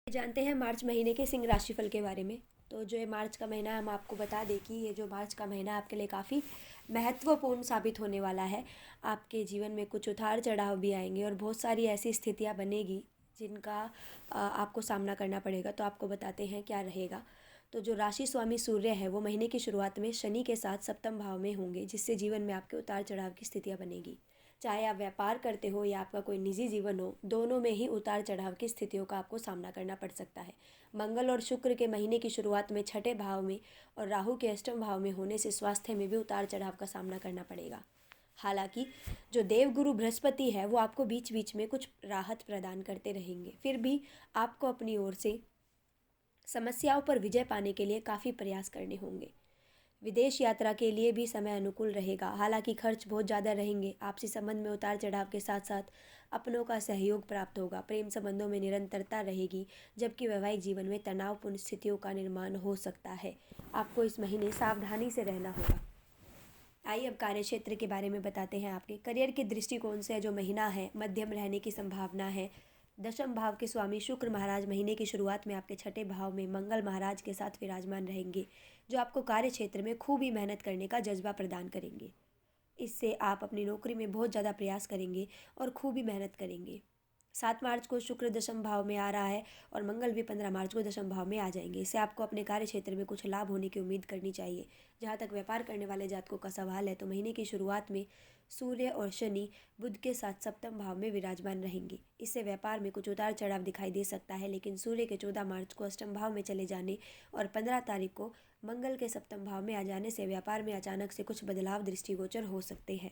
जानते हैं मार्च महीने के सिंह राशिफल के बारे में। तो जो ये मार्च का महीना है, हम आपको बता दें कि ये जो मार्च का महीना आपके लिए काफ़ी महत्वपूर्ण साबित होने वाला है। आपके जीवन में कुछ उतार चढ़ाव भी आएंगे और बहुत सारी ऐसी स्थितियाँ बनेगी जिनका आपको सामना करना पड़ेगा। तो आपको बताते हैं क्या रहेगा। तो जो राशि स्वामी सूर्य है वो महीने की शुरुआत में शनि के साथ सप्तम भाव में होंगे, जिससे जीवन में आपके उतार चढ़ाव की स्थितियाँ बनेगी। चाहे आप व्यापार करते हो या आपका कोई निजी जीवन हो, दोनों में ही उतार चढ़ाव की स्थितियों का आपको सामना करना पड़ सकता है। मंगल और शुक्र के महीने की शुरुआत में छठे भाव में और राहु के अष्टम भाव में होने से स्वास्थ्य में भी उतार चढ़ाव का सामना करना पड़ेगा। हालांकि जो देवगुरु बृहस्पति है वो आपको बीच बीच में कुछ राहत प्रदान करते रहेंगे, फिर भी आपको अपनी ओर से समस्याओं पर विजय पाने के लिए काफ़ी प्रयास करने होंगे। विदेश यात्रा के लिए भी समय अनुकूल रहेगा। हालांकि खर्च बहुत ज़्यादा रहेंगे। आपसी संबंध में उतार चढ़ाव के साथ साथ अपनों का सहयोग प्राप्त होगा। प्रेम संबंधों में निरंतरता रहेगी, जबकि वैवाहिक जीवन में तनावपूर्ण स्थितियों का निर्माण हो सकता है। आपको इस महीने सावधानी से रहना होगा। आइए अब कार्य क्षेत्र के बारे में बताते हैं। आपके करियर के दृष्टिकोण से जो महीना है मध्यम रहने की संभावना है। दशम भाव के स्वामी शुक्र महाराज महीने की शुरुआत में आपके छठे भाव में मंगल महाराज के साथ विराजमान रहेंगे, जो आपको कार्य क्षेत्र में खूब ही मेहनत करने का जज्बा प्रदान करेंगे। इससे आप अपनी नौकरी में बहुत ज़्यादा प्रयास करेंगे और खूब ही मेहनत करेंगे। 7 मार्च को शुक्र दशम भाव में आ रहा है और मंगल भी 15 मार्च को दशम भाव में आ जाएंगे। इससे आपको अपने कार्य क्षेत्र में कुछ लाभ होने की उम्मीद करनी चाहिए। जहाँ तक व्यापार करने वाले जातकों का सवाल है, तो महीने की शुरुआत में सूर्य और शनि बुध के साथ सप्तम भाव में विराजमान रहेंगे। इससे व्यापार में कुछ उतार चढ़ाव दिखाई दे सकता है, लेकिन सूर्य के 14 मार्च को अष्टम भाव में चले जाने और 15 तारीख को मंगल के सप्तम भाव में आ जाने से व्यापार में अचानक से कुछ बदलाव दृष्टिगोचर हो सकते हैं,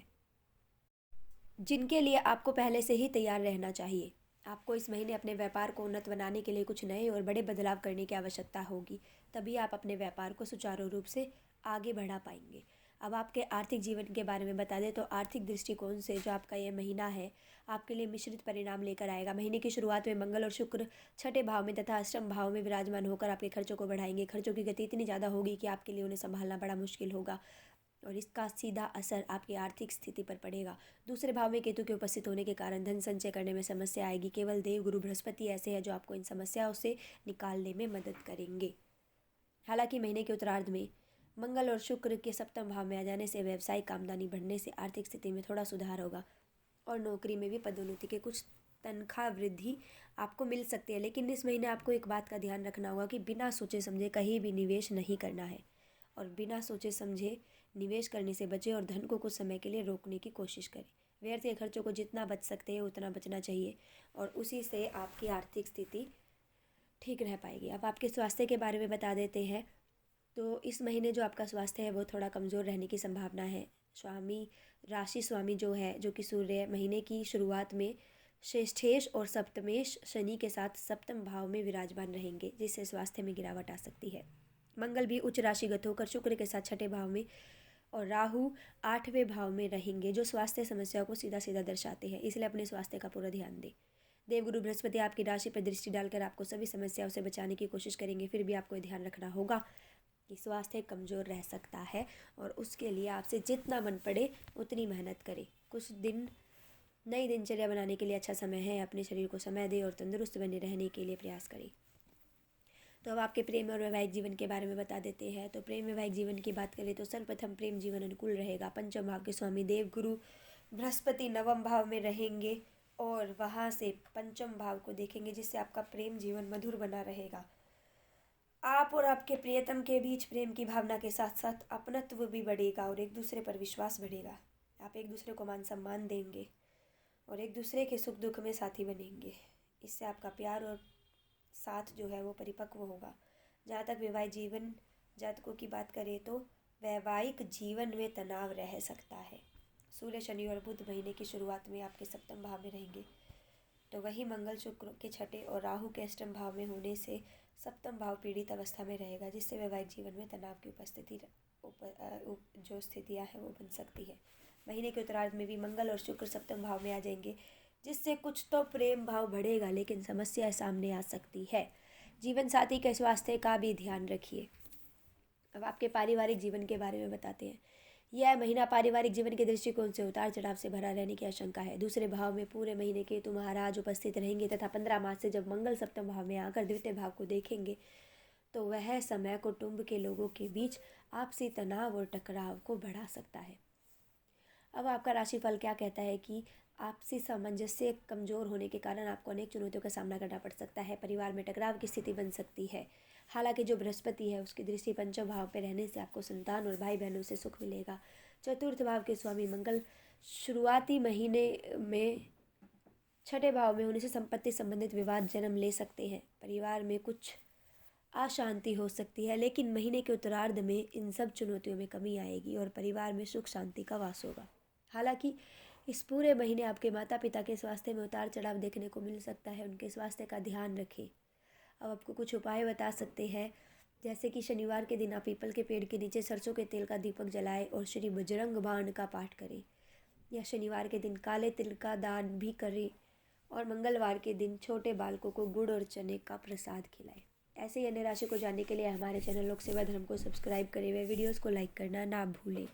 जिनके लिए आपको पहले से ही तैयार रहना चाहिए। आपको इस महीने अपने व्यापार को उन्नत बनाने के लिए कुछ नए और बड़े बदलाव करने की आवश्यकता होगी, तभी आप अपने व्यापार को सुचारू रूप से आगे बढ़ा पाएंगे। अब आपके आर्थिक जीवन के बारे में बता दें तो आर्थिक दृष्टिकोण से जो आपका ये महीना है आपके लिए मिश्रित परिणाम लेकर आएगा। महीने की शुरुआत में मंगल और शुक्र छठे भाव में तथा अष्टम भाव में विराजमान होकर आपके खर्चों को बढ़ाएंगे। खर्चों की गति इतनी ज़्यादा होगी कि आपके लिए उन्हें संभालना बड़ा मुश्किल होगा और इसका सीधा असर आपकी आर्थिक स्थिति पर पड़ेगा। दूसरे भाव में केतु के उपस्थित होने के कारण धन संचय करने में समस्या आएगी। केवल देव गुरु बृहस्पति ऐसे हैं जो आपको इन समस्याओं से निकालने में मदद करेंगे। हालांकि महीने के उत्तरार्ध में मंगल और शुक्र के सप्तम भाव में आ जाने से व्यावसायिक आमदनी बढ़ने से आर्थिक स्थिति में थोड़ा सुधार होगा और नौकरी में भी पदोन्नति के कुछ तनख्वाह वृद्धि आपको मिल सकती है। लेकिन इस महीने आपको एक बात का ध्यान रखना होगा कि बिना सोचे समझे कहीं भी निवेश नहीं करना है और बिना सोचे समझे निवेश करने से बचें और धन को कुछ समय के लिए रोकने की कोशिश करें। व्यर्थ के खर्चों को जितना बच सकते हैं उतना बचना चाहिए और उसी से आपकी आर्थिक स्थिति ठीक रह पाएगी। अब आपके स्वास्थ्य के बारे में बता देते हैं। तो इस महीने जो आपका स्वास्थ्य है वो थोड़ा कमज़ोर रहने की संभावना है। स्वामी राशि स्वामी जो है, जो कि सूर्य, महीने की शुरुआत में श्रेष्ठेश और सप्तमेश शनि के साथ सप्तम भाव में विराजमान रहेंगे, जिससे स्वास्थ्य में गिरावट आ सकती है। मंगल भी उच्च राशिगत होकर शुक्र के साथ छठे भाव में और राहु आठवें भाव में रहेंगे, जो स्वास्थ्य समस्याओं को सीधा सीधा दर्शाते हैं। इसलिए अपने स्वास्थ्य का पूरा ध्यान दें। देवगुरु बृहस्पति आपकी राशि पर दृष्टि डालकर आपको सभी समस्याओं से बचाने की कोशिश करेंगे, फिर भी आपको ध्यान रखना होगा कि स्वास्थ्य कमज़ोर रह सकता है और उसके लिए आपसे जितना मन पड़े उतनी मेहनत करें। कुछ दिन नई दिनचर्या बनाने के लिए अच्छा समय है। अपने शरीर को समय दें और तंदुरुस्त बने रहने के लिए प्रयास करें। तो अब आपके प्रेम और वैवाहिक जीवन के बारे में बता देते हैं। तो प्रेम वैवाहिक जीवन की बात करें तो सर्वप्रथम प्रेम जीवन अनुकूल रहेगा। पंचम भाव के स्वामी देव गुरु बृहस्पति नवम भाव में रहेंगे और वहाँ से पंचम भाव को देखेंगे, जिससे आपका प्रेम जीवन मधुर बना रहेगा। आप और आपके प्रियतम के बीच प्रेम की भावना के साथ साथ अपनत्व भी बढ़ेगा और एक दूसरे पर विश्वास बढ़ेगा। आप एक दूसरे को मान सम्मान देंगे और एक दूसरे के सुख दुख में साथी बनेंगे। इससे आपका प्यार और साथ जो है वो परिपक्व होगा। जहाँ तक वैवाहिक जीवन जातकों की बात करें तो वैवाहिक जीवन में तनाव रह सकता है। सूर्य शनि और बुध महीने की शुरुआत में आपके सप्तम भाव में रहेंगे, तो वही मंगल शुक्र के छठे और राहु के अष्टम भाव में होने से सप्तम भाव पीड़ित अवस्था में रहेगा, जिससे वैवाहिक जीवन में तनाव की उपस्थिति जो स्थितियाँ हैं वो बन सकती है। महीने के उत्तरार्ध में भी मंगल और शुक्र सप्तम भाव में आ जाएंगे, जिससे कुछ तो प्रेम भाव बढ़ेगा, लेकिन समस्या सामने आ सकती है। जीवन साथी के स्वास्थ्य का भी ध्यान रखिए। अब आपके पारिवारिक जीवन के बारे में बताते हैं। यह महीना पारिवारिक जीवन के दृष्टिकोण से उतार चढ़ाव से भरा रहने की आशंका है। दूसरे भाव में पूरे महीने केतु महाराज उपस्थित रहेंगे तथा 15 मार्च से जब मंगल सप्तम भाव में आकर द्वितीय भाव को देखेंगे तो वह समय कुटुंब के लोगों के बीच आपसी तनाव और टकराव को बढ़ा सकता है। अब आपका राशिफल क्या कहता है कि आपसी सामंजस्य कमज़ोर होने के कारण आपको अनेक चुनौतियों का सामना करना पड़ सकता है। परिवार में टकराव की स्थिति बन सकती है। हालांकि जो बृहस्पति है उसकी दृष्टि पंचम भाव पर रहने से आपको संतान और भाई बहनों से सुख मिलेगा। चतुर्थ भाव के स्वामी मंगल शुरुआती महीने में छठे भाव में होने से संपत्ति संबंधित विवाद जन्म ले सकते हैं। परिवार में कुछ अशांति हो सकती है, लेकिन महीने के उत्तरार्ध में इन सब चुनौतियों में कमी आएगी और परिवार में सुख शांति का वास होगा। हालांकि इस पूरे महीने आपके माता पिता के स्वास्थ्य में उतार चढ़ाव देखने को मिल सकता है। उनके स्वास्थ्य का ध्यान रखें। अब आपको कुछ उपाय बता सकते हैं, जैसे कि शनिवार के दिन आप पीपल के पेड़ के नीचे सरसों के तेल का दीपक जलाएं और श्री बजरंग बाण का पाठ करें, या शनिवार के दिन काले तिल का दान भी करें और मंगलवार के दिन छोटे बालकों को गुड़ और चने का प्रसाद खिलाएं। ऐसे ही अन्य राशि को जानने के लिए हमारे चैनल लोक सेवा धर्म को सब्सक्राइब करें व वीडियोज़ को लाइक करना ना भूलें।